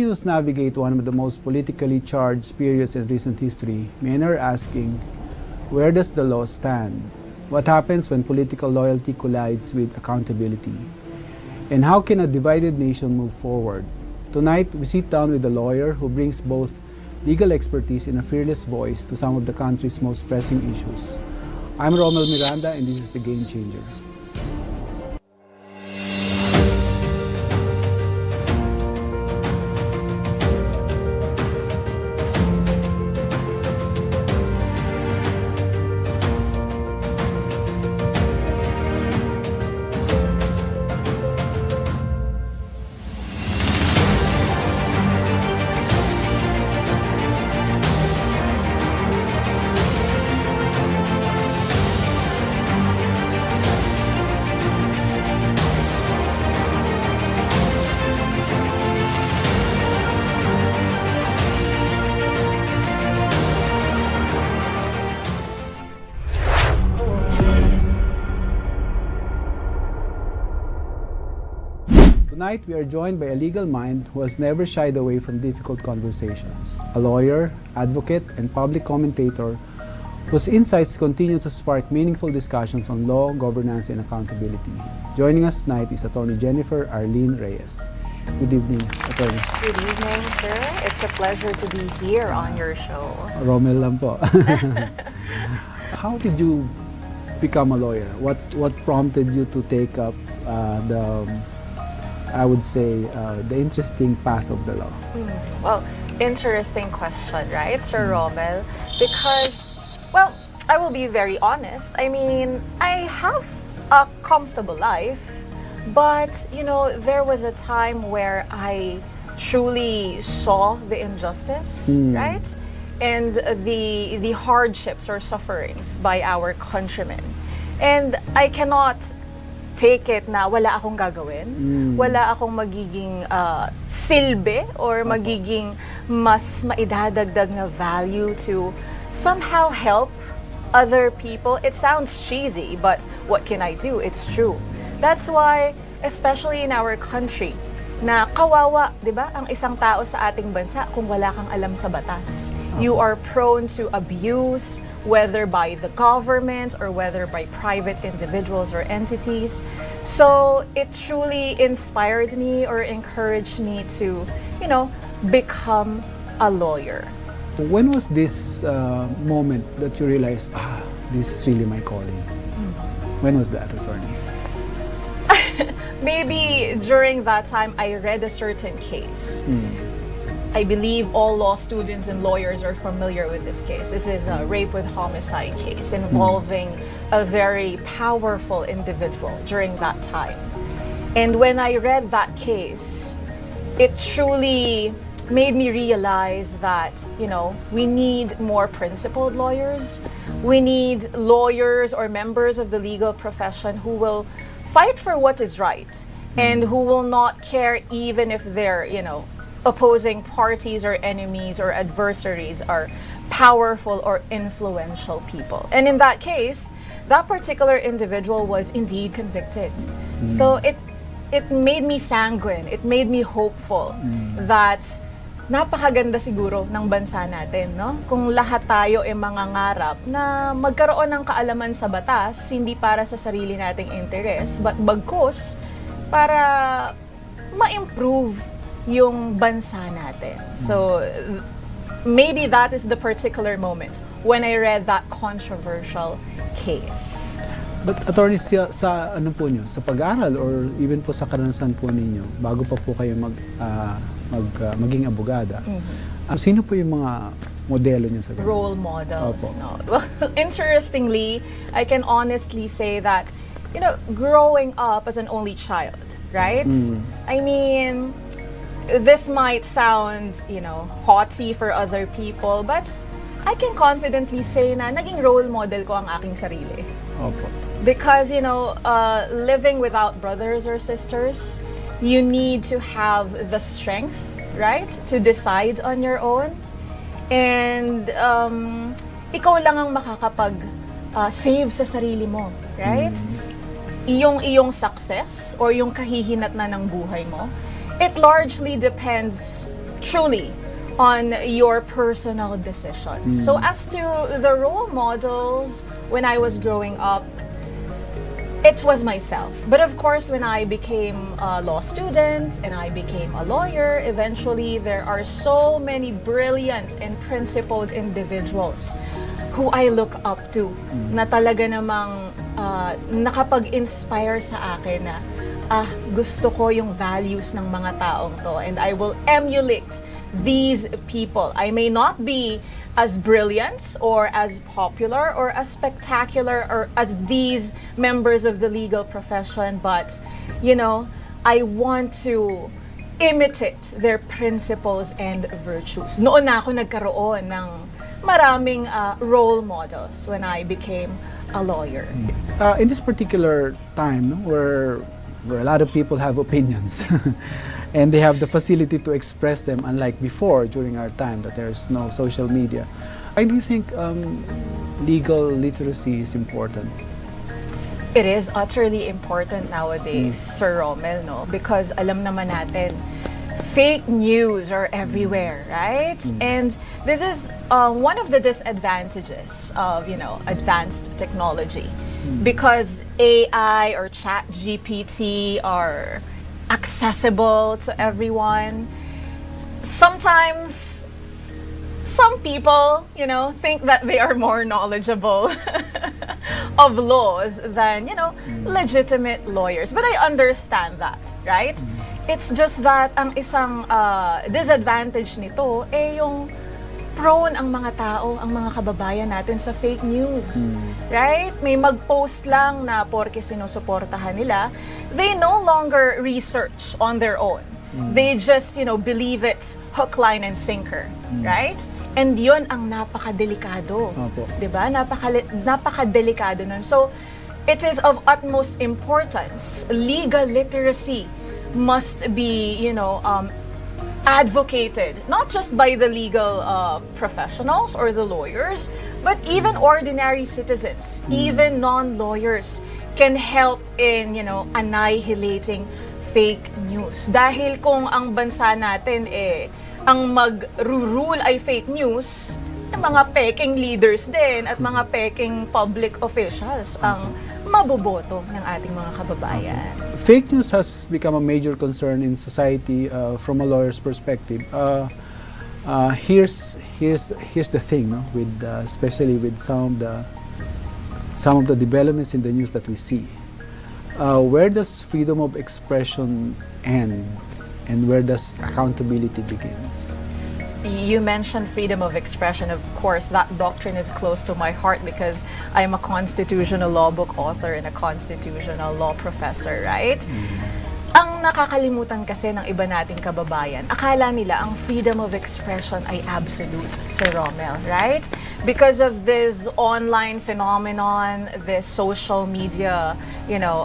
Filipinos navigate one of the most politically charged periods in recent history, many are asking, where does the law stand? What happens when political loyalty collides with accountability? And how can a divided nation move forward? Tonight, we sit down with a lawyer who brings both legal expertise and a fearless voice to some of the country's most pressing issues. I'm Rommel Miranda, and this is The Game Changer. Tonight, we are joined by a legal mind who has never shied away from difficult conversations. A lawyer, advocate, and public commentator whose insights continue to spark meaningful discussions on law, governance, and accountability. Joining us tonight is Attorney Jennifer ARLENE Reyes. Good evening, Attorney. Good evening, sir. It's a pleasure to be here on your show. Rommel lang po. How did you become a lawyer? What prompted you to take up I would say, the interesting path of the law? Well, interesting question, right, Sir Rommel? Because, well, I will be very honest. I mean, I have a comfortable life, but, you know, there was a time where I truly saw the injustice, right? And the hardships or sufferings by our countrymen. And I cannot take it na wala akong gagawin, wala akong magiging silbi or magiging mas maidadagdag na value to somehow help other people. It sounds cheesy, but what can I do? It's true. That's why, especially in our country, na kawawa, di ba, ang isang tao sa ating bansa kung wala kang alam sa batas. You are prone to abuse, whether by the government or whether by private individuals or entities. So it truly inspired me or encouraged me to, you know, become a lawyer. When was this moment that you realized, this is really my calling? When was that, Attorney? Maybe during that time, I read a certain case. I believe all law students and lawyers are familiar with this case. This is a rape with homicide case involving a very powerful individual during that time. And when I read that case, it truly made me realize that, you know, we need more principled lawyers. We need lawyers or members of the legal profession who will fight for what is right and who will not care even if their, you know, opposing parties or enemies or adversaries are powerful or influential people. And in that case, that particular individual was indeed convicted. So it made me sanguine, it made me hopeful that napakaganda siguro ng bansa natin, no? Kung lahat tayo ay mangangarap na magkaroon ng kaalaman sa batas, hindi para sa sarili nating interes, but bagkus para ma-improve yung bansa natin. So maybe that is the particular moment when I read that controversial case. But attorney, sa ano po nyo, sa pag-aaral or even po sa karanasan po ninyo, bago pa po kayo maging abogada, sino po yung mga modelo nyo sa ganun? Role models. No? Well, interestingly, I can honestly say that, you know, growing up as an only child, right? I mean, this might sound, you know, haughty for other people, but I can confidently say na naging role model ko ang aking sarili. Opo. Because, you know, living without brothers or sisters, you need to have the strength, right, to decide on your own. And ikaw lang ang makakapag-save sa sarili mo, right? Iyong success or yung kahihinat na ng buhay mo, it largely depends truly on your personal decisions. So as to the role models when I was growing up, it was myself. But of course, when I became a law student and I became a lawyer, eventually there are so many brilliant and principled individuals who I look up to, na talaga namang nakapag-inspire sa akin na gusto ko yung values ng mga taong to, and I will emulate these people. I may not be as brilliant or as popular or as spectacular or as these members of the legal profession, but you know, I want to imitate their principles and virtues. Noon na ako nagkaroon ng maraming role models when I became a lawyer. In this particular time, no, where a lot of people have opinions and they have the facility to express them, unlike before during our time that there's no social media, I do think legal literacy is important. It is utterly important nowadays, Sir Rommel, no? Because alam naman natin, fake news are everywhere, right? And this is one of the disadvantages of, you know, advanced technology. Because AI or Chat GPT are accessible to everyone. Sometimes some people, you know, think that they are more knowledgeable of laws than, you know, legitimate lawyers. But I understand that, right? It's just that ang isang disadvantage nito yung prone ang mga tao, ang mga kababayan natin sa fake news. Right? May mag-post lang na porke sinusuportahan nila, they no longer research on their own. They just, you know, believe it hook, line, and sinker. Right? And yun ang napakadelikado. Diba? Napakadelikado nun. So, it is of utmost importance. Legal literacy must be, you know, advocated, not just by the legal professionals or the lawyers, but even ordinary citizens, even non-lawyers can help in, you know, annihilating fake news. Dahil kung ang bansa natin ang mag-rule ay fake news, mga peking leaders din at mga peking public officials ang maboboto ng ating mga kababayan. Fake news has become a major concern in society from a lawyer's perspective. Here's the thing, no? With especially with some of the developments in the news that we see. Where does freedom of expression end, and where does accountability begins? You mentioned freedom of expression. Of course, that doctrine is close to my heart because I'm a constitutional law book author and a constitutional law professor, right? Ang nakakalimutan kasi ng iba nating kababayan, akala nila ang freedom of expression ay absolute, Sir Rommel, right? Because of this online phenomenon, this social media, you know,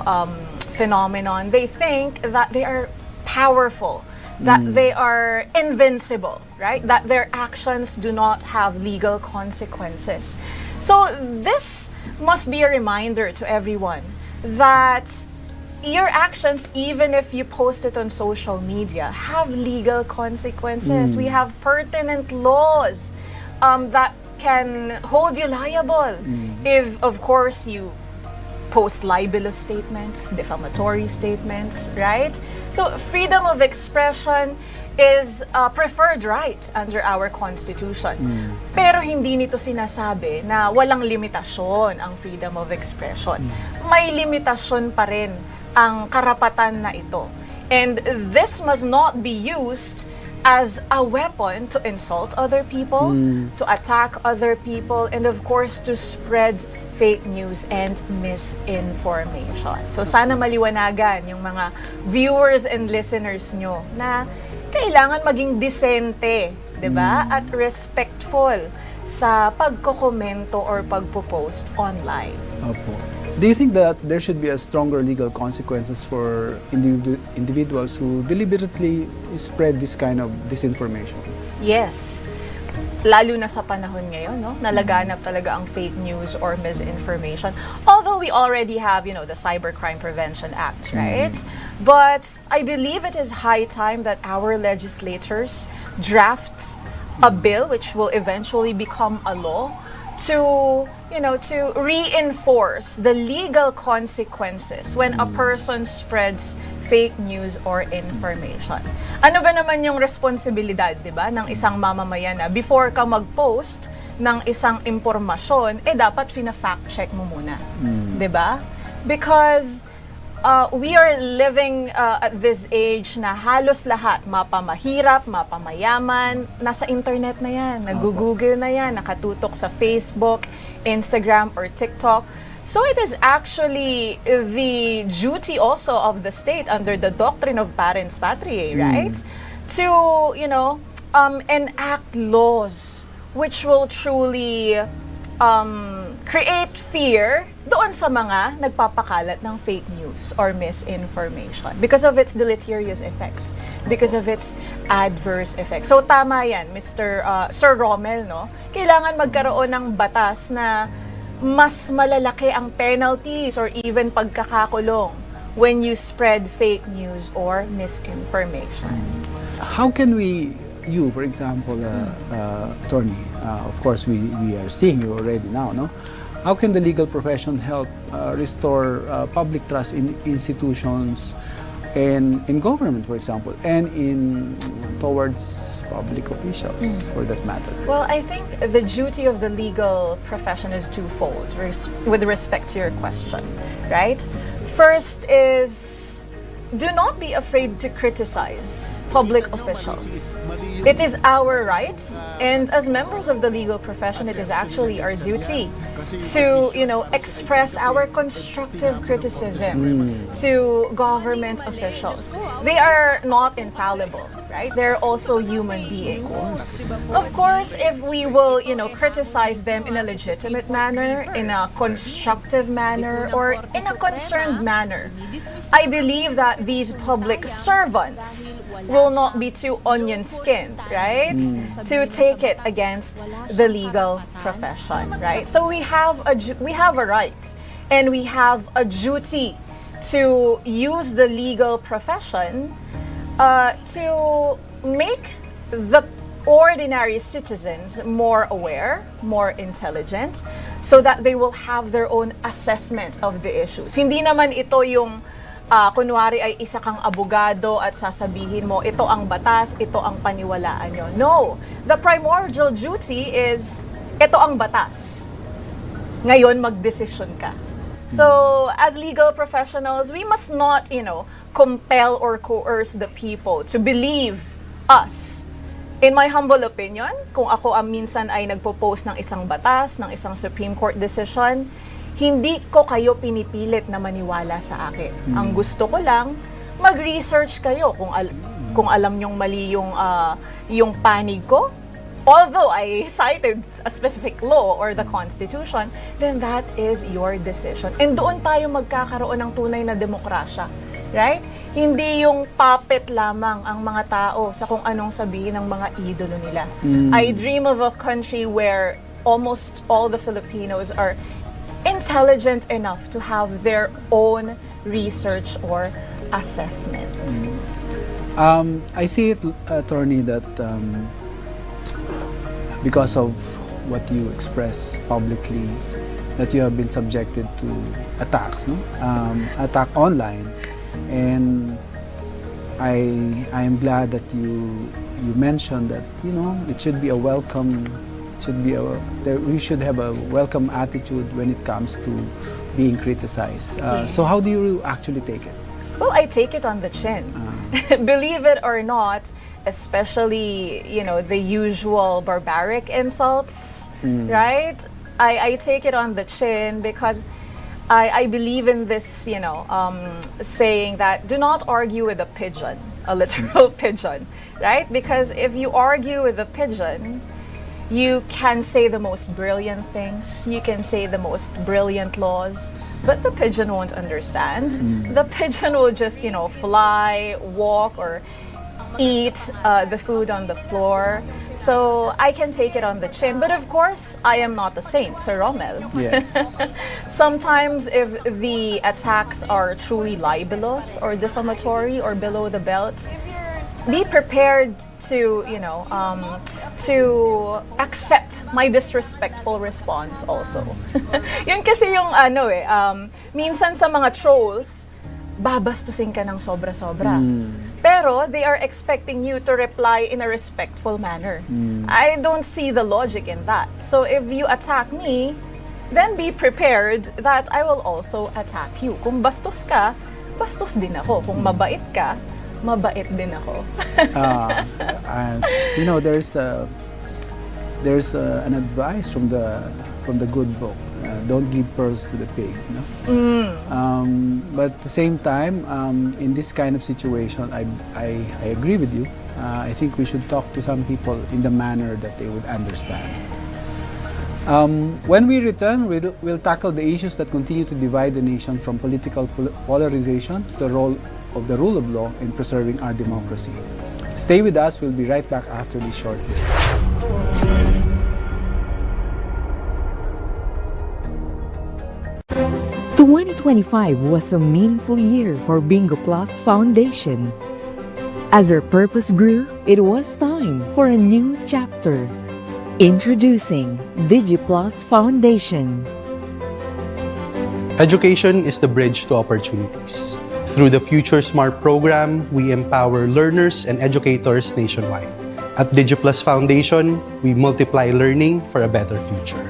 phenomenon, they think that they are powerful, that they are invincible, right? That their actions do not have legal consequences. So this must be a reminder to everyone that your actions, even if you post it on social media, have legal consequences. We have pertinent laws that can hold you liable if, of course, you post libelous statements, defamatory statements, right? So freedom of expression is a preferred right under our Constitution. Pero hindi nito sinasabi na walang limitasyon ang freedom of expression. May limitasyon pa rin ang karapatan na ito. And this must not be used as a weapon to insult other people, to attack other people, and of course to spread fake news and misinformation. So sana maliwanagan yung mga viewers and listeners nyo na kailangan maging disente, 'di ba? At respectful sa pagkokomento or pagpo-post online. Opo. Do you think that there should be a stronger legal consequences for individuals who deliberately spread this kind of disinformation? Yes. Lalo na sa panahon ngayon, no? Nalaganap talaga ang fake news or misinformation. Although we already have, you know, the Cybercrime Prevention Act, right? But I believe it is high time that our legislators draft a bill which will eventually become a law to, to reinforce the legal consequences when a person spreads fake news or information. Ano ba naman yung responsibilidad, di ba, ng isang mamamayan na before ka mag-post ng isang impormasyon, dapat fina-fact check mo muna. Di ba? Because we are living at this age na halos lahat, mapamahirap, mapamayaman, nasa internet na yan, nag-google na yan, nakatutok sa Facebook, Instagram, or TikTok. So it is actually the duty also of the state under the doctrine of parens patriae, right? To, enact laws which will truly create fear doon sa mga nagpapakalat ng fake news or misinformation because of its deleterious effects, because of its adverse effects. So tama yan, Sir Rommel, no? Kailangan magkaroon ng batas na mas malalaki ang penalties or even pagkakakulong when you spread fake news or misinformation. How can we, you for example, attorney, of course we are seeing you already now, no? How can the legal profession help restore public trust in institutions and in government, for example, and towards public officials, for that matter? Well, I think the duty of the legal profession is twofold with respect to your question, right? First is, do not be afraid to criticize public officials. It is our right, and as members of the legal profession, it is actually our duty to, express our constructive criticism to government officials. They are not infallible, right? They're also human beings. Of course, if we will, criticize them in a legitimate manner, in a constructive manner, or in a concerned manner, I believe that these public servants will not be too onion-skinned, right? To take it against the legal profession, right? So we have a right and we have a duty to use the legal profession to make the ordinary citizens more aware, more intelligent, so that they will have their own assessment of the issues. Hindi naman ito yung kunwari ay isa kang abogado at sasabihin mo, ito ang batas, ito ang paniwalaan nyo. No. The primordial duty is, ito ang batas. Ngayon, magdesisyon ka. So, as legal professionals, we must not, compel or coerce the people to believe us. In my humble opinion, kung ako minsan ay nagpo-post ng isang batas, ng isang Supreme Court decision, hindi ko kayo pinipilit na maniwala sa akin. Ang gusto ko lang, mag-research kayo kung alam nyong mali yung panig ko. Although I cited a specific law or the Constitution, then that is your decision. And doon tayo magkakaroon ng tunay na demokrasya. Right? Hindi yung puppet lamang ang mga tao sa kung anong sabihin ng mga idolo nila. I dream of a country where almost all the Filipinos are intelligent enough to have their own research or assessment. I see it, attorney, that because of what you express publicly, that you have been subjected to attacks, no? Attack online, and I am glad that you mentioned that it should be a welcome. We should have a welcome attitude when it comes to being criticized. So how do you actually take it? Well, I take it on the chin. Believe it or not, especially, the usual barbaric insults, right? I take it on the chin because I believe in this, saying that do not argue with a pigeon, a literal pigeon, right? Because if you argue with a pigeon, you can say the most brilliant things, you can say the most brilliant laws, but the pigeon won't understand. The pigeon will just, fly, walk, or eat the food on the floor. So I can take it on the chin. But of course, I am not a saint, Sir Rommel. Yes. Sometimes if the attacks are truly libelous or defamatory or below the belt, be prepared to, to accept my disrespectful response also. Yun kasi yung minsan sa mga trolls, babastusin ka ng sobra-sobra. Pero they are expecting you to reply in a respectful manner. I don't see the logic in that. So if you attack me, then be prepared that I will also attack you. Kung bastos ka, bastos din ako. Kung mabait ka, mabait din ako. There's an advice from the good book. Don't give pearls to the pig. No? But at the same time, in this kind of situation, I agree with you. I think we should talk to some people in the manner that they would understand. When we return, we'll tackle the issues that continue to divide the nation, from political polarization to the role of the rule of law in preserving our democracy. Stay with us. We'll be right back after this short break. The 2025 was a meaningful year for Bingo Plus Foundation. As our purpose grew, it was time for a new chapter. Introducing DigiPlus Foundation. Education is the bridge to opportunities. Through the Future Smart program, we empower learners and educators nationwide. At DigiPlus Foundation, we multiply learning for a better future.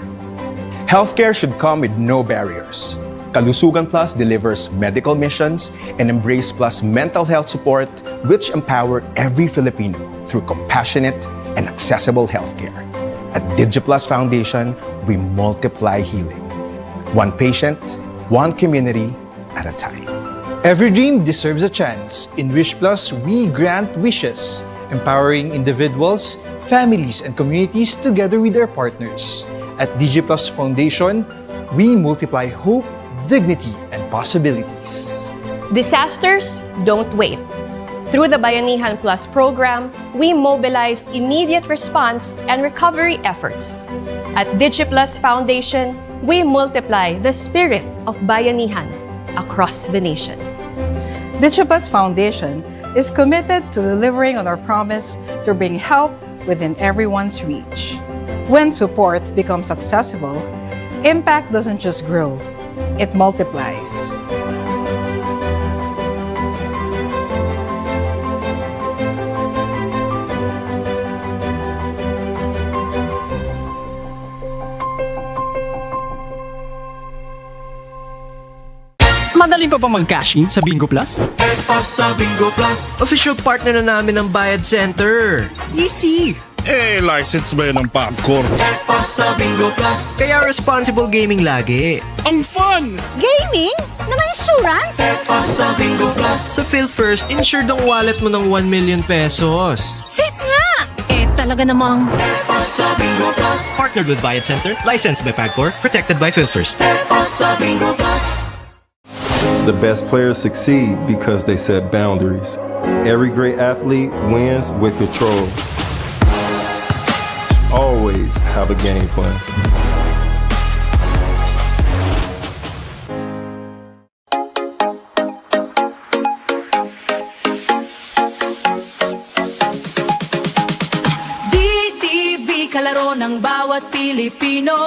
Healthcare should come with no barriers. Kalusugan Plus delivers medical missions, and Embrace Plus mental health support, which empower every Filipino through compassionate and accessible healthcare. At DigiPlus Foundation, we multiply healing. One patient, one community at a time. Every dream deserves a chance. In Wish Plus, we grant wishes, empowering individuals, families, and communities together with their partners. At DigiPlus Foundation, we multiply hope, dignity, and possibilities. Disasters don't wait. Through the Bayanihan Plus program, we mobilize immediate response and recovery efforts. At DigiPlus Foundation, we multiply the spirit of Bayanihan across the nation. DigiPlus Foundation is committed to delivering on our promise to bring help within everyone's reach. When support becomes accessible, impact doesn't just grow, it multiplies. Madaling pa mag-cash in sa Bingo Plus? Sa Bingo Plus, Official partner na namin ng Bayad Center. Easy! License ba yun ng popcorn? sa Bingo Plus, Kaya responsible gaming lagi. Ang fun! Gaming? Na may insurance? sa Bingo Plus. Sa PhilFirst, insured ang wallet mo ng 1 million pesos. Safe nga! Talaga namang... sa Bingo Plus. Partnered with Bayad Center, licensed by PAGCOR, protected by PhilFirst. sa Bingo Plus. The best players succeed because they set boundaries. Every great athlete wins with control. Always have a game plan. DTV, kalaro ng bawat Pilipino.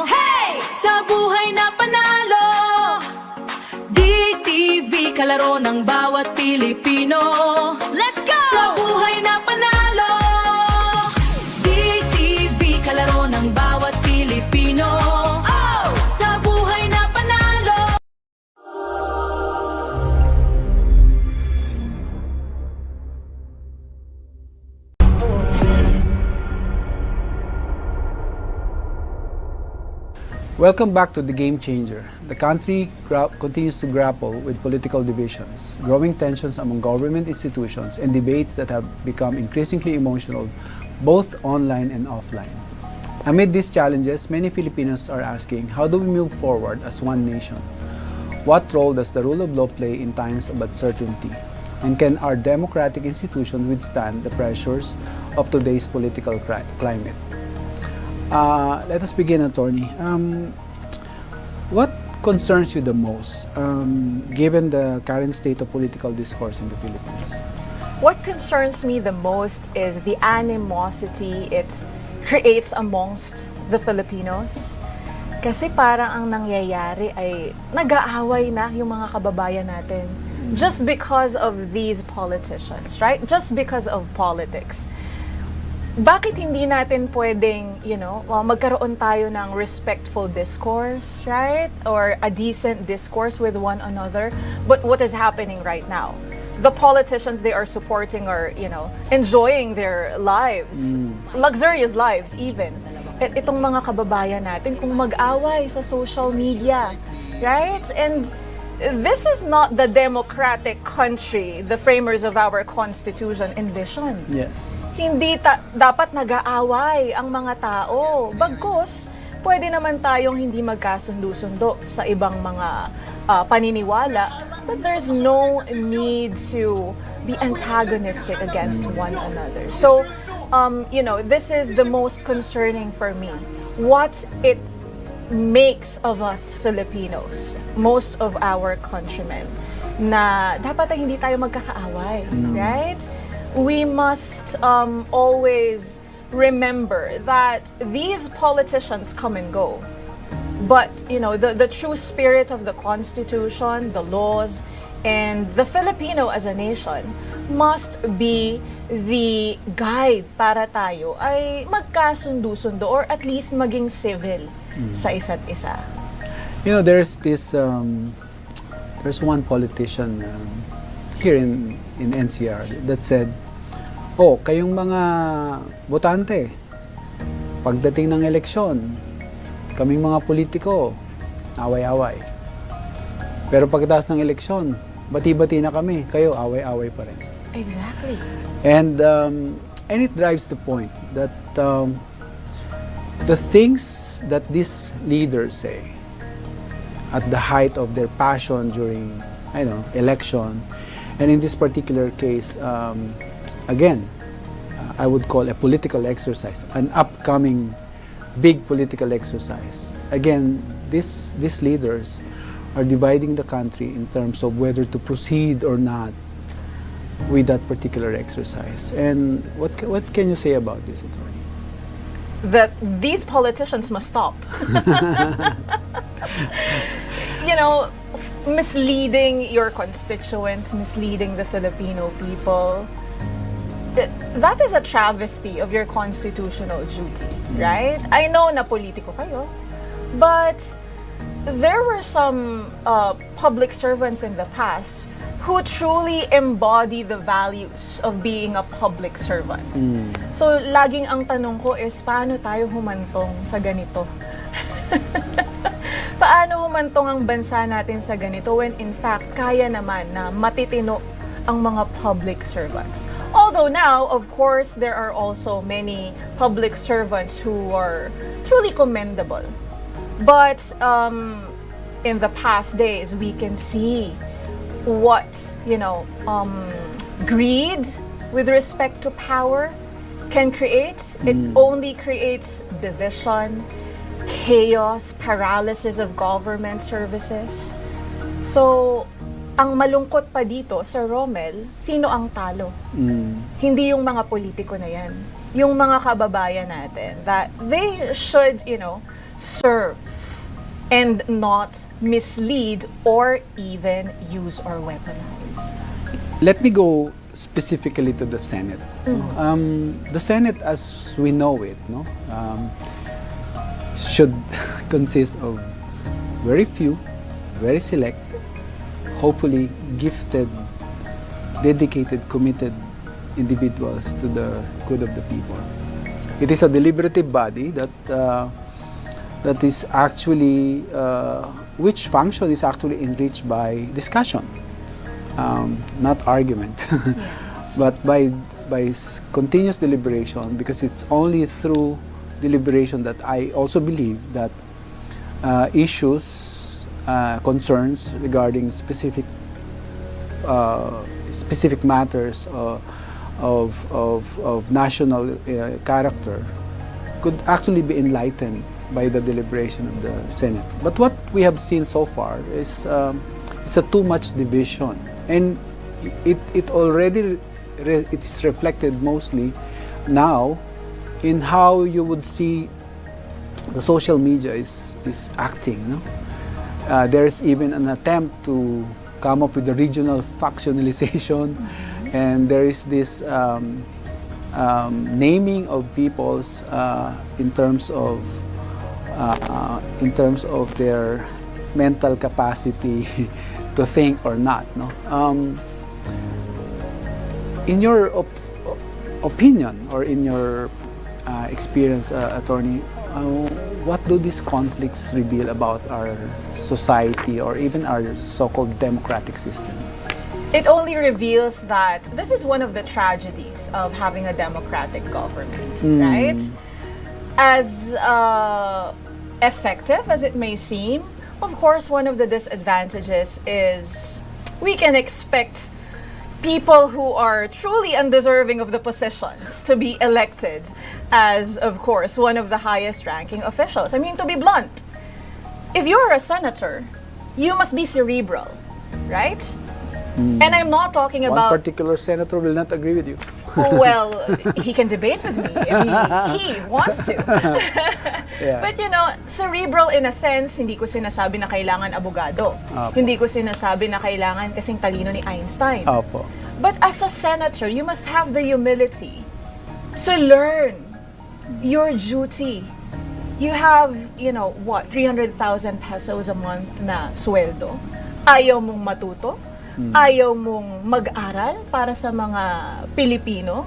Hey! Sa buhay na panalo. DTV, kalaro ng bawat Pilipino. Let's go! Sa buhay na panalo. DTV, kalaro ng bawat Pilipino. Oh! Sa buhay na panalo. Welcome back to The Game Changer. The country continues to grapple with political divisions, growing tensions among government institutions, and debates that have become increasingly emotional, both online and offline. Amid these challenges, many Filipinos are asking, how do we move forward as one nation? What role does the rule of law play in times of uncertainty? And can our democratic institutions withstand the pressures of today's political climate? Let us begin, Attorney. What concerns you the most, given the current state of political discourse in the Philippines? what concerns me the most is the animosity it creates amongst the Filipinos. Kasi parang ang nangyayari ay nag-aaway na yung mga kababayan natin just because of these politicians, right? Just because of politics. Bakit hindi natin pwedeng, magkaroon tayo ng respectful discourse, right? Or a decent discourse with one another. But what is happening right now? The politicians they are supporting are, enjoying their lives, luxurious lives even. Itong mga kababayan natin kung mag-away sa social media, right? And this is not the democratic country the framers of our Constitution envisioned. Yes. Hindi dapat nag-aaway ang mga tao. Bagkus, pwede naman tayong hindi magkasundo-sundo sa ibang mga paniniwala, but there's no need to be antagonistic against one another. So, this is the most concerning for me. What it makes of us Filipinos, most of our countrymen, na dapat ay hindi tayo magkakaaway, right? We must always remember that these politicians come and go. But, the true spirit of the Constitution, the laws, and the Filipino as a nation must be the guide para tayo ay magkasundo-sundo or at least maging civil sa isa't isa. There's this, there's one politician here in NCR that said, kayong mga botante, pagdating ng eleksyon, kaming mga politiko, away-away. Pero pagkatapos ng eleksyon, bati-bati na kami, kayo away-away pa rin. Exactly. And it drives the point that the things that these leaders say at the height of their passion during, election, and in this particular case, again, I would call a political exercise, an upcoming big political exercise. Again, these leaders are dividing the country in terms of whether to proceed or not with that particular exercise. And what can you say about this, attorney? That these politicians must stop. Misleading your constituents, misleading the Filipino people. That is a travesty of your constitutional duty, right? I know na politiko kayo, but there were some public servants in the past who truly embody the values of being a public servant. So, laging ang tanong ko is, paano tayo humantong sa ganito? Paano humantong ang bansa natin sa ganito when in fact, kaya naman na matitino ang mga public servants? Although now, of course, there are also many public servants who are truly commendable. But in the past days, we can see what, greed with respect to power can create. It only creates division, chaos, paralysis of government services. So, ang malungkot pa dito sa Rommel, sino ang talo? Hindi yung mga politiko na yan. Yung mga kababayan natin that they should, serve and not mislead or even use or weaponize. Let me go specifically to the Senate. The Senate, as we know it, should consist of very few, very select, hopefully gifted, dedicated, committed individuals to the good of the people. It is a deliberative body that is actually, which function is actually enriched by discussion, not argument, but by continuous deliberation, because it's only through deliberation that I also believe that issues, concerns regarding specific matters of national character could actually be enlightened by the deliberation of the Senate. But what we have seen so far is a too much division, and it already it is reflected mostly now in how you would see the social media is acting. No? There's even an attempt to come up with the regional factionalization, and there is this naming of peoples in terms of their mental capacity to think or not. No? In your opinion or in your experience, attorney, what do these conflicts reveal about our society or even our so-called democratic system? It only reveals that this is one of the tragedies of having a democratic government, right? As effective as it may seem, of course, one of the disadvantages is we can expect people who are truly undeserving of the positions to be elected as, of course, one of the highest ranking officials. I mean, to be blunt, if you're a senator, you must be cerebral, right? And I'm not talking One about... particular senator will not agree with you. Well, he can debate with me if he wants to. Yeah. But you know, cerebral in a sense, hindi ko sinasabi na kailangan abogado. Opo. Hindi ko sinasabi na kailangan kasing talino ni Einstein. Opo. But as a senator, you must have the humility to learn your duty. You have, you know, what, 300,000 pesos a month na sweldo. Ayaw mong matuto. Ayaw mong mag-aral para sa mga Pilipino.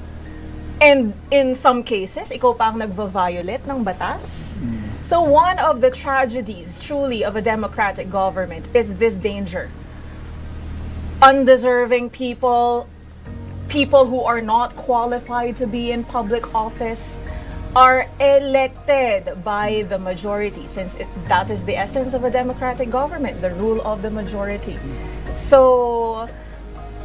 And in some cases, ikaw pa ang nagva-violate ng batas. So one of the tragedies, truly, of a democratic government is this danger. Undeserving people, people who are not qualified to be in public office, are elected by the majority, since that is the essence of a democratic government, the rule of the majority. So,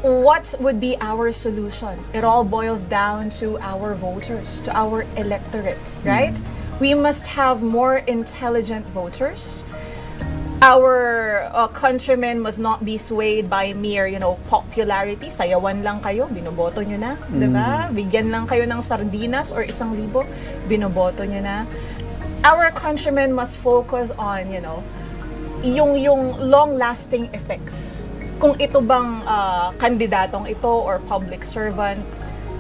what would be our solution? It all boils down to our voters, to our electorate, right? We must have more intelligent voters. Our countrymen must not be swayed by mere, you know, popularity. Sayawan lang kayo, binoboto nyo na, diba? Bigyan lang kayo ng sardinas or 1,000, binoboto nyo na. Our countrymen must focus on, you know, yung long-lasting effects. Kung ito bang kandidatong ito or public servant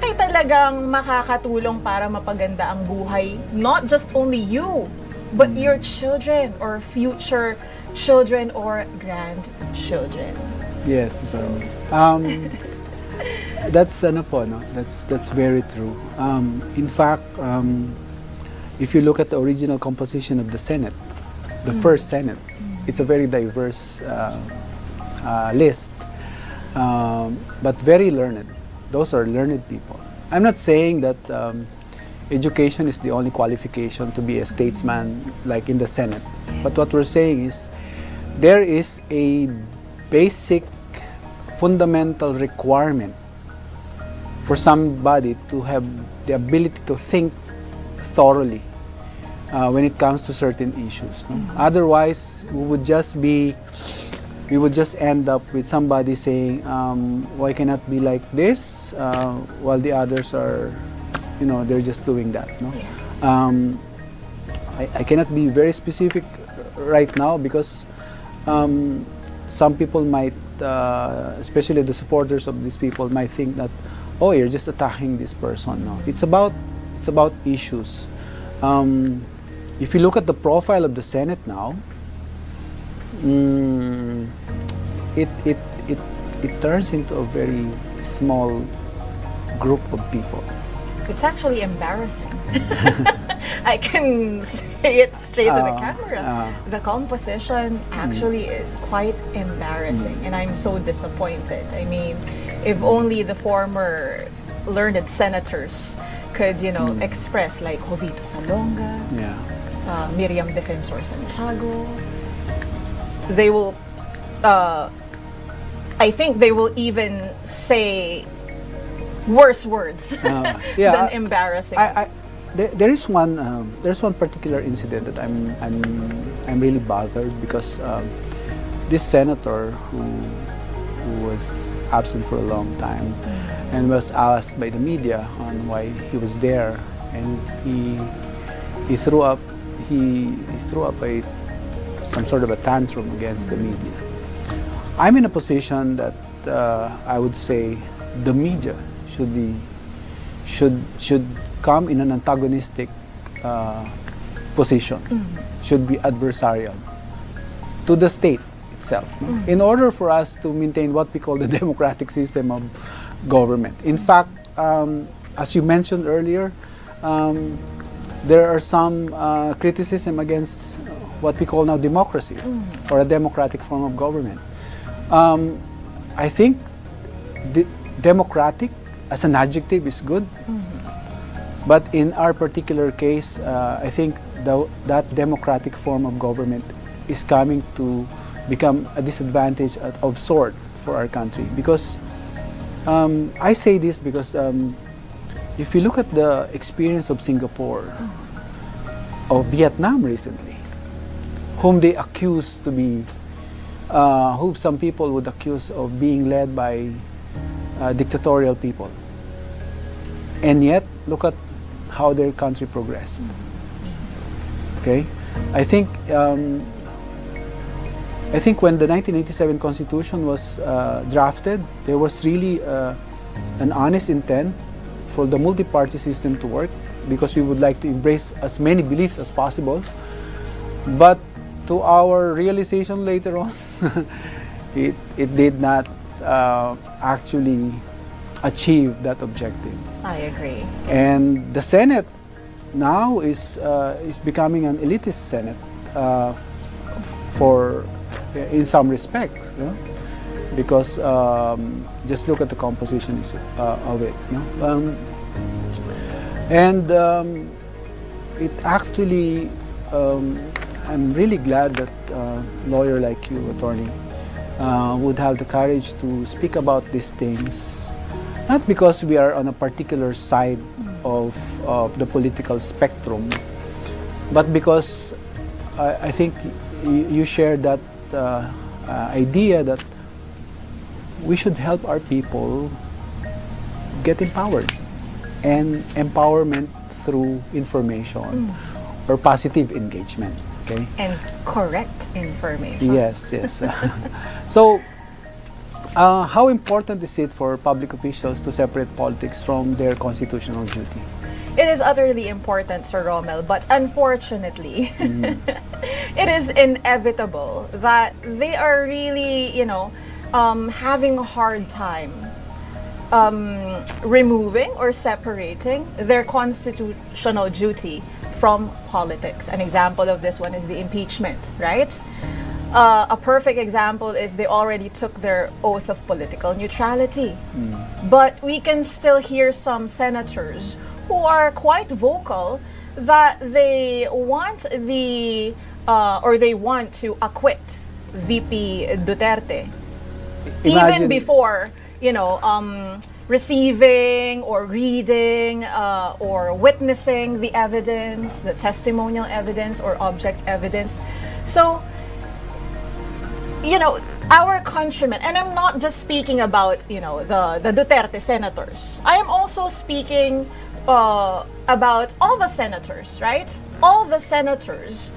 ay talagang makakatulong para mapaganda ang buhay, not just only you, but your children or future children or grandchildren. Yes. So, that's ano po, no? That's very true. In fact, if you look at the original composition of the Senate, the first Senate, it's a very diverse list, but very learned. Those are learned people. I'm not saying that education is the only qualification to be a statesman like in the Senate. But what we're saying is there is a basic fundamental requirement for somebody to have the ability to think thoroughly when it comes to certain issues. No? Otherwise, we would just end up with somebody saying, why cannot be like this, while the others are, you know, they're just doing that. No? Yes. I cannot be very specific right now because some people might, especially the supporters of these people, might think that, oh, you're just attacking this person. No, it's about issues. If you look at the profile of the Senate now, it turns into a very small group of people. It's actually embarrassing. I can say it straight to the camera. The composition actually is quite embarrassing, and I'm so disappointed. I mean, if only the former learned senators could, you know, express, like Jovito Salonga, Miriam Defensor Santiago, they will, I think they will even say worse words than embarrassing. There's one particular incident that I'm really bothered because this senator who was absent for a long time and was asked by the media on why he was there, and he threw up some sort of a tantrum against the media. I'm in a position that I would say the media should come in an antagonistic position, should be adversarial to the state itself, in order for us to maintain what we call the democratic system of government. In fact, as you mentioned earlier, there are some criticism against what we call now democracy, or a democratic form of government. I think democratic as an adjective is good, but in our particular case, I think that democratic form of government is coming to become a disadvantage of sort for our country. Because I say this because if you look at the experience of Singapore, of Vietnam recently, whom they accuse to be, whom some people would accuse of being led by dictatorial people. And yet, look at how their country progressed. Okay? I think when the 1987 Constitution was drafted, there was really an honest intent for the multi-party system to work, because we would like to embrace as many beliefs as possible. But to our realization later on, it did not actually achieve that objective. I agree. And the Senate now is becoming an elitist Senate in some respects, you know? Because just look at the composition of it. You know? It actually, I'm really glad that a lawyer like you, attorney, would have the courage to speak about these things, not because we are on a particular side of the political spectrum, but because I think you share that idea that we should help our people get empowered, and empowerment through information or positive engagement. Okay? And correct information. Yes, yes. So, how important is it for public officials to separate politics from their constitutional duty? It is utterly important, Sir Rommel, but unfortunately, it is inevitable that they are really, having a hard time removing or separating their constitutional duty from politics. An example of this one is the impeachment, right? A perfect example is they already took their oath of political neutrality. But we can still hear some senators who are quite vocal that they want they want to acquit VP Duterte. Even before, receiving or reading or witnessing the evidence, the testimonial evidence or object evidence. So, our countrymen, and I'm not just speaking about, the Duterte senators. I am also speaking about all the senators, right? All the senators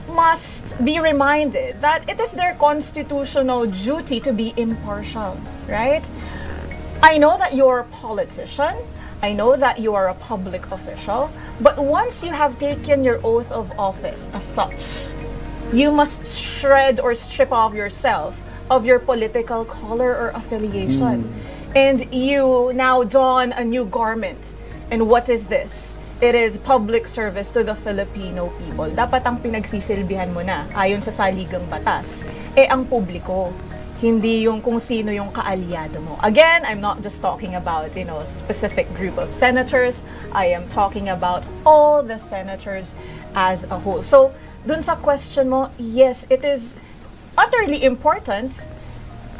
must be reminded that it is their constitutional duty to be impartial, right? I know that you're a politician, I know that you are a public official, but once you have taken your oath of office as such, you must shred or strip off yourself of your political color or affiliation. And you now don a new garment. And what is this? It is public service to the Filipino people. Dapat ang pinagsisilbihan mo na, ayon sa saligang batas, ang publiko, hindi yung kung sino yung kaalyado mo. Again, I'm not just talking about, a specific group of senators. I am talking about all the senators as a whole. So, dun sa question mo, yes, it is utterly important,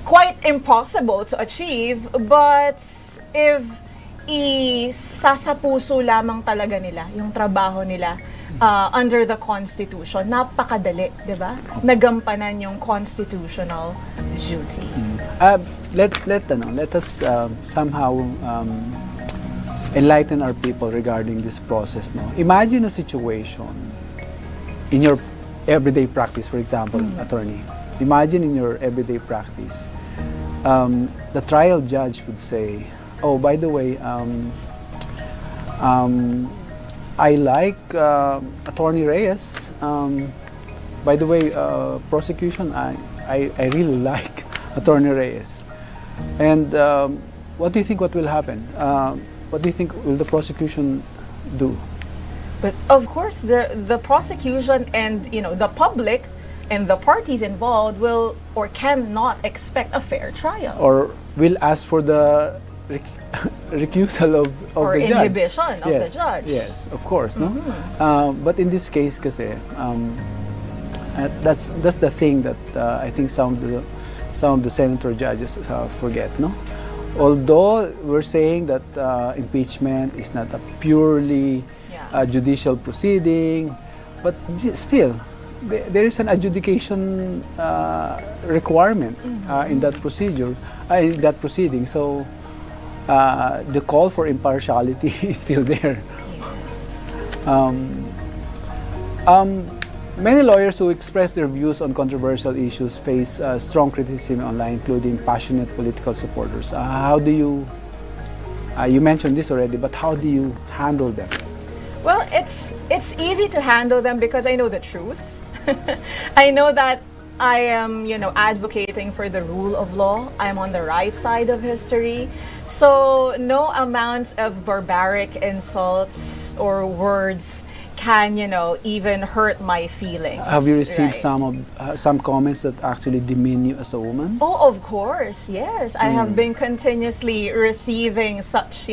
quite impossible to achieve, but if isasapuso lamang talaga nila yung trabaho nila under the Constitution, napakadali, di ba? Nagampanan yung constitutional duty. Let us somehow enlighten our people regarding this process. No? Imagine a situation in your everyday practice, for example, attorney. Imagine in your everyday practice, the trial judge would say, "Oh, by the way, I like Attorney Reyes. By the way, prosecution, I really like Attorney Reyes." And what do you think? What will happen? What do you think will the prosecution do? But of course, the prosecution and the public and the parties involved will or cannot expect a fair trial. Or will ask for the recusal of or the judge. inhibition of the judge. Yes, of course. No? But in this case, kasi, that's the thing that I think some of the senator judges forget. No, although we're saying that impeachment is not a purely judicial proceeding, but still there is an adjudication requirement in that procedure, in that proceeding. So the call for impartiality is still there. Yes. Many lawyers who express their views on controversial issues face strong criticism online, including passionate political supporters. How do you mentioned this already, but how do you handle them? Well, it's easy to handle them because I know the truth. I know that I am, advocating for the rule of law. I'm on the right side of history. So no amount of barbaric insults or words can, even hurt my feelings. Have you received right? some comments that actually demean you as a woman? Oh, of course, yes. I have been continuously receiving such,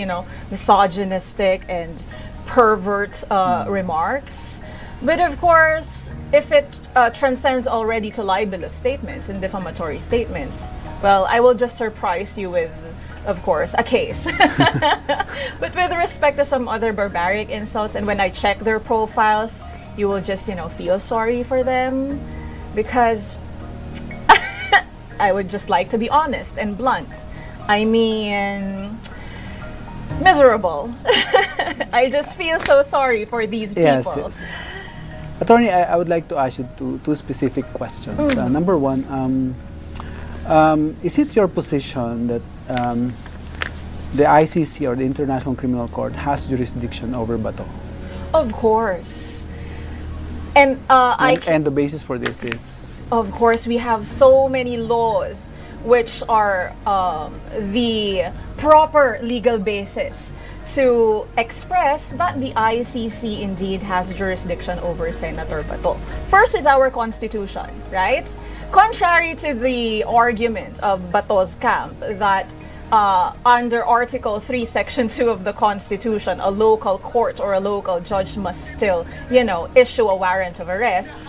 misogynistic and pervert remarks. But of course, if it transcends already to libelous statements and defamatory statements, well, I will just surprise you with, of course, a case. But with respect to some other barbaric insults, and when I check their profiles, you will just, feel sorry for them, because I would just like to be honest and blunt. I mean, miserable. I just feel so sorry for these people. Yes. Attorney, I would like to ask you two specific questions. Number one, is it your position that the ICC or the International Criminal Court has jurisdiction over Bato? Of course. And and the basis for this is? Of course, we have so many laws which are the proper legal basis to express that the ICC indeed has jurisdiction over Senator Bato. First is our Constitution, right? Contrary to the argument of Bato's camp that under Article 3, Section 2 of the Constitution, a local court or a local judge must still, issue a warrant of arrest.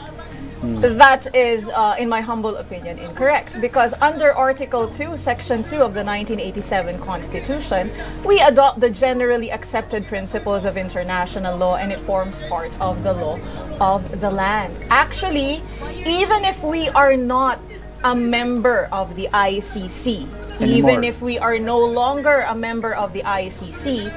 That is, in my humble opinion, incorrect. Because under Article 2, Section 2 of the 1987 Constitution, we adopt the generally accepted principles of international law, and it forms part of the law of the land. Actually, even if we are not a member of the ICC, even if we are no longer a member of the ICC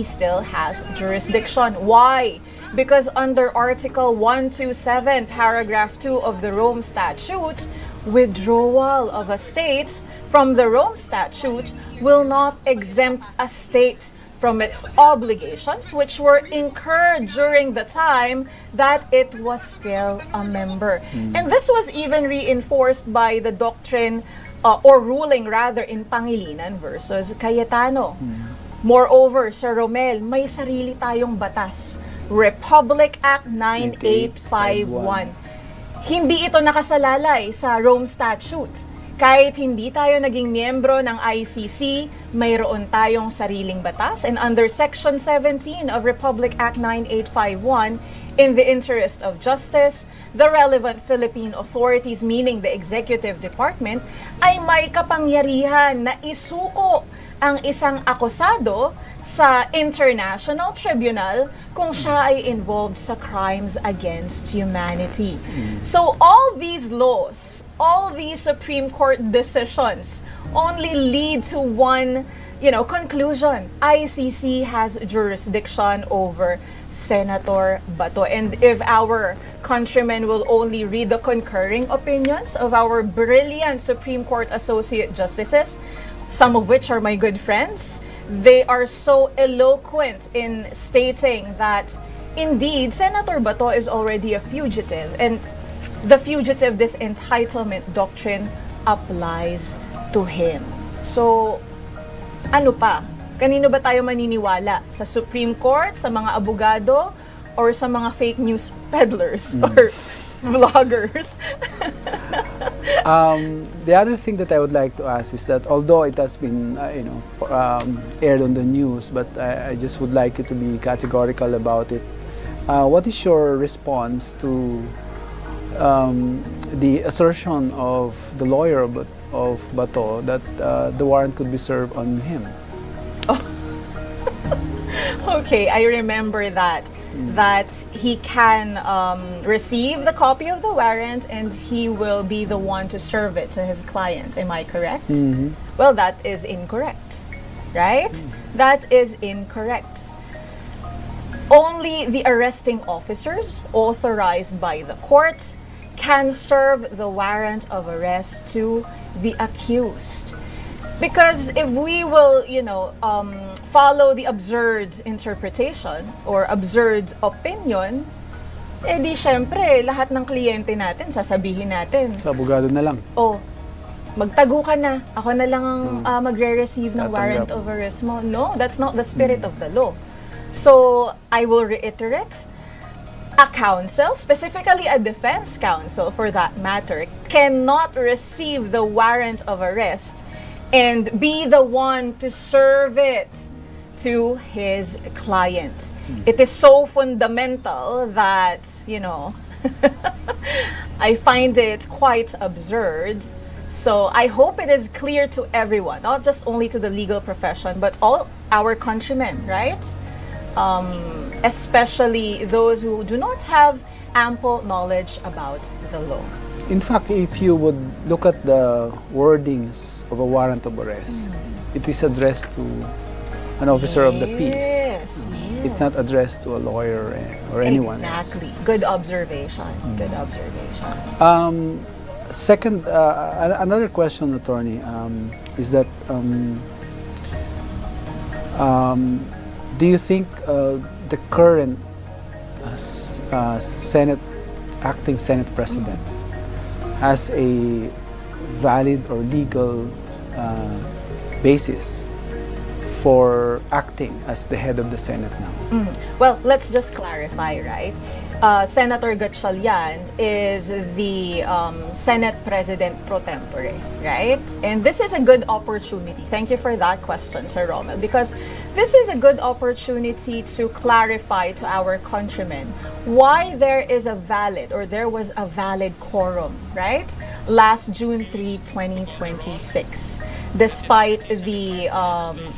still has jurisdiction. Why? Because under Article 127, Paragraph 2 of the Rome Statute, withdrawal of a state from the Rome Statute will not exempt a state from its obligations, which were incurred during the time that it was still a member. And this was even reinforced by the doctrine or ruling rather in Pangilinan versus Cayetano. Moreover, Sir Romel, may sarili tayong batas. Republic Act 9851. Hindi ito nakasalalay sa Rome Statute. Kahit hindi tayo naging miyembro ng ICC, mayroon tayong sariling batas. And under Section 17 of Republic Act 9851, in the interest of justice, the relevant Philippine authorities, meaning the Executive Department, ay may kapangyarihan na isuko ang isang akusado sa international tribunal kung siya ay involved sa crimes against humanity. So all these laws, all these Supreme Court decisions only lead to one, conclusion. ICC has jurisdiction over Senator Bato. And if our countrymen will only read the concurring opinions of our brilliant Supreme Court Associate Justices, some of which are my good friends, they are so eloquent in stating that indeed Senator Bato is already a fugitive, and the fugitive disentitlement doctrine applies to him. So, ano pa? Kanino ba tayo maniniwala? Sa Supreme Court, sa mga abogado, or sa mga fake news peddlers or vloggers? The other thing that I would like to ask is that although it has been, aired on the news, but I just would like you to be categorical about it. What is your response to the assertion of the lawyer of Bato that the warrant could be served on him? Okay, I remember that he can receive the copy of the warrant and he will be the one to serve it to his client. Am I correct? Well, that is incorrect, right? That is incorrect. Only the arresting officers authorized by the court can serve the warrant of arrest to the accused. Because if we will, follow the absurd interpretation or absurd opinion, di syempre, lahat ng kliyente natin, sasabihin natin. Sa abogado na lang. Magtago ka na. Ako na lang ang magre-receive ng warrant of arrest mo. No, that's not the spirit of the law. So, I will reiterate, a counsel, specifically a defense counsel for that matter, cannot receive the warrant of arrest and be the one to serve it to his client. It is so fundamental that, I find it quite absurd. So I hope it is clear to everyone, not just only to the legal profession, but all our countrymen, right? Especially those who do not have ample knowledge about the law. In fact, if you would look at the wordings of a warrant of arrest, it is addressed to an officer of the peace. It's not addressed to a lawyer or anyone else. Exactly. Good observation. Good observation. Second, another question, attorney, is that do you think the current acting Senate President has a valid or legal basis for acting as the head of the Senate now? Well, let's just clarify, right? Senator Gatchalian is the Senate President pro tempore, right? And this is a good opportunity. Thank you for that question, Sir Rommel, because this is a good opportunity to clarify to our countrymen why there was a valid quorum, right? Last June 3, 2026, despite the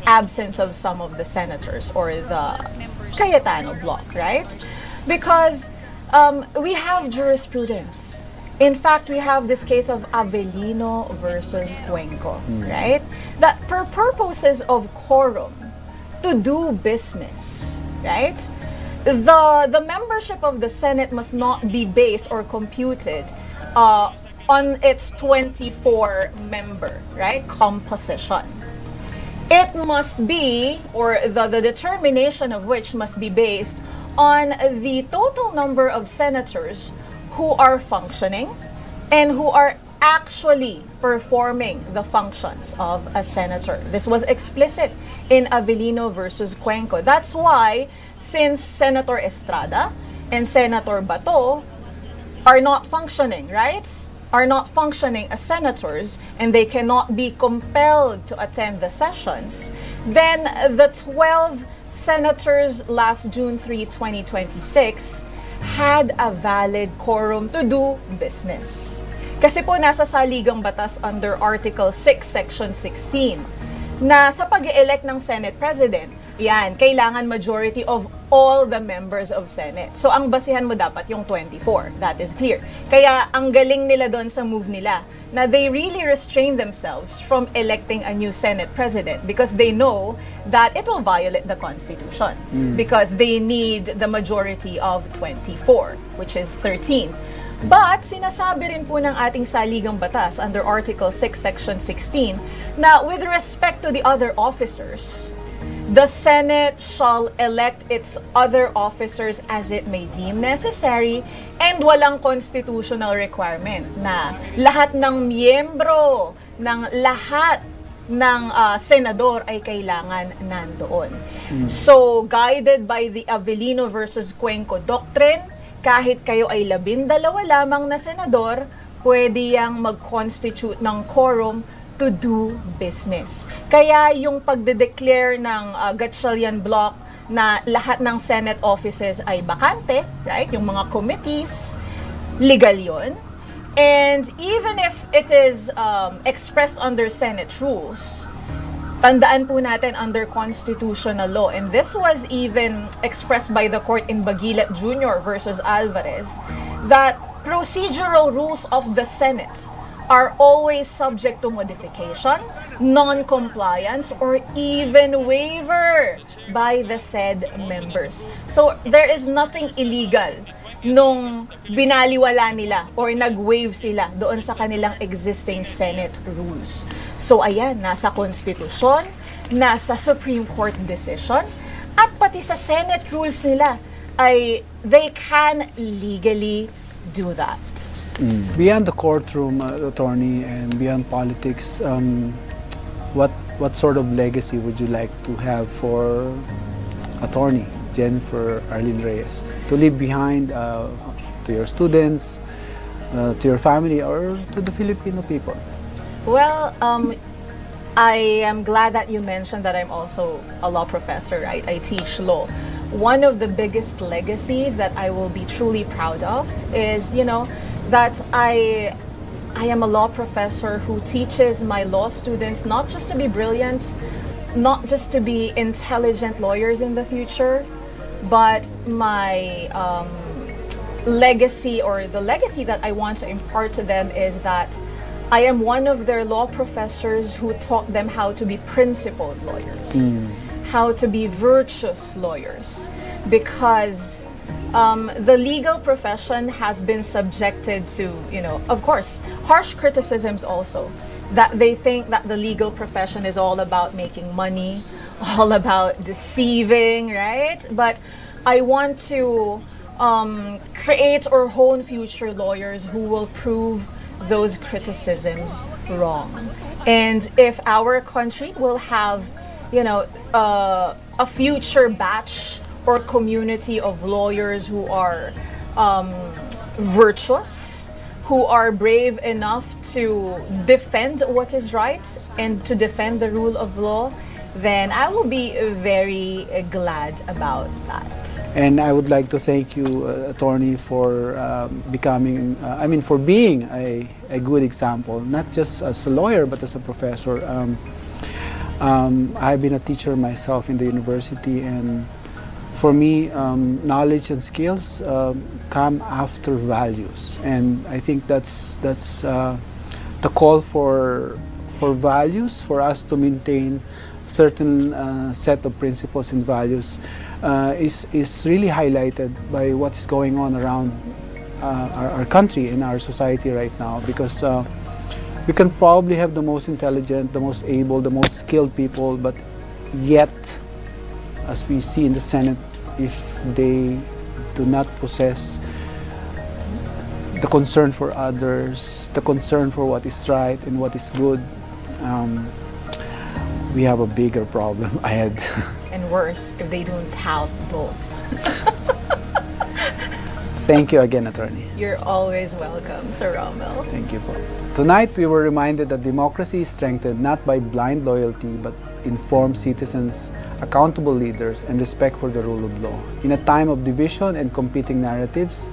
absence of some of the senators or the Cayetano bloc, right? Because we have jurisprudence. In fact, we have this case of Avellino versus Cuenco, right? That for purposes of quorum, to do business, right? The membership of the Senate must not be based or computed on its 24-member, right, composition. It must be, or the determination of which must be based on the total number of senators who are functioning and who are actually performing the functions of a senator. This was explicit in Avellino versus Cuenco. That's why, since Senator Estrada and Senator Bato are not functioning, right? Are not functioning as senators and they cannot be compelled to attend the sessions, then the 12 senators last June 3, 2026 had a valid quorum to do business. Kasi po nasa saligang batas under Article 6, Section 16 na sa pag-elect ng Senate President, yan, kailangan majority of all the members of Senate. So ang basihan mo dapat yung 24. That is clear. Kaya ang galing nila doon sa move nila na they really restrain themselves from electing a new Senate President because they know that it will violate the Constitution because they need the majority of 24, which is 13. But sinasabi rin po ng ating saligang batas under Article 6, Section 16 na with respect to the other officers, the Senate shall elect its other officers as it may deem necessary and walang constitutional requirement na lahat ng miyembro ng lahat ng senador ay kailangan nandoon. So, guided by the Avellino versus Cuenco Doctrine, kahit kayo ay 12 lamang na senador, pwede yang mag-constitute ng quorum to do business. Kaya yung pagde-declare ng Gatchalian Block na lahat ng Senate offices ay bakante, right? Yung mga committees, legal yun. And even if it is expressed under Senate rules, tandaan po natin under constitutional law, and this was even expressed by the court in Bagilat Jr. versus Alvarez, that procedural rules of the Senate are always subject to modification, non-compliance, or even waiver by the said members. So there is nothing illegal nung binaliwala nila or nag-waive sila doon sa kanilang existing Senate rules. So ayan, nasa Konstitusyon, nasa Supreme Court decision, at pati sa Senate rules nila ay they can legally do that. Beyond the courtroom, attorney, and beyond politics, what sort of legacy would you like to have for attorney Jennifer Arlene Reyes to leave behind to your students, to your family, or to the Filipino people? Well, I am glad that you mentioned that I'm also a law professor, right? I teach law. One of the biggest legacies that I will be truly proud of is, that I am a law professor who teaches my law students not just to be brilliant, not just to be intelligent lawyers in the future, but my legacy, or the legacy that I want to impart to them, is that I am one of their law professors who taught them how to be principled lawyers, how to be virtuous lawyers, because the legal profession has been subjected to, of course, harsh criticisms also, that they think that the legal profession is all about making money, all about deceiving, right? But I want to create or hone future lawyers who will prove those criticisms wrong. And if our country will have, a future batch or community of lawyers who are virtuous, who are brave enough to defend what is right and to defend the rule of law, then I will be very glad about that. And I would like to thank you, attorney, for for being a good example, not just as a lawyer, but as a professor. I've been a teacher myself in the university, and for me, knowledge and skills come after values, and I think that's the call for values, for us to maintain certain set of principles and values is really highlighted by what is going on around our country and our society right now, because we can probably have the most intelligent, the most able, the most skilled people, but yet, as we see in the Senate, if they do not possess the concern for others, the concern for what is right and what is good, we have a bigger problem ahead. And worse, if they don't have both. Thank you again, attorney. You're always welcome, Sir Rommel. Thank you po. Tonight, we were reminded that democracy is strengthened not by blind loyalty, but informed citizens, accountable leaders, and respect for the rule of law. In a time of division and competing narratives,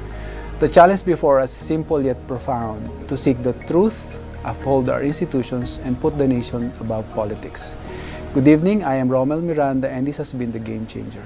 the challenge before us is simple yet profound: to seek the truth, uphold our institutions, and put the nation above politics. Good evening, I am Romel Miranda and this has been The Game Changer.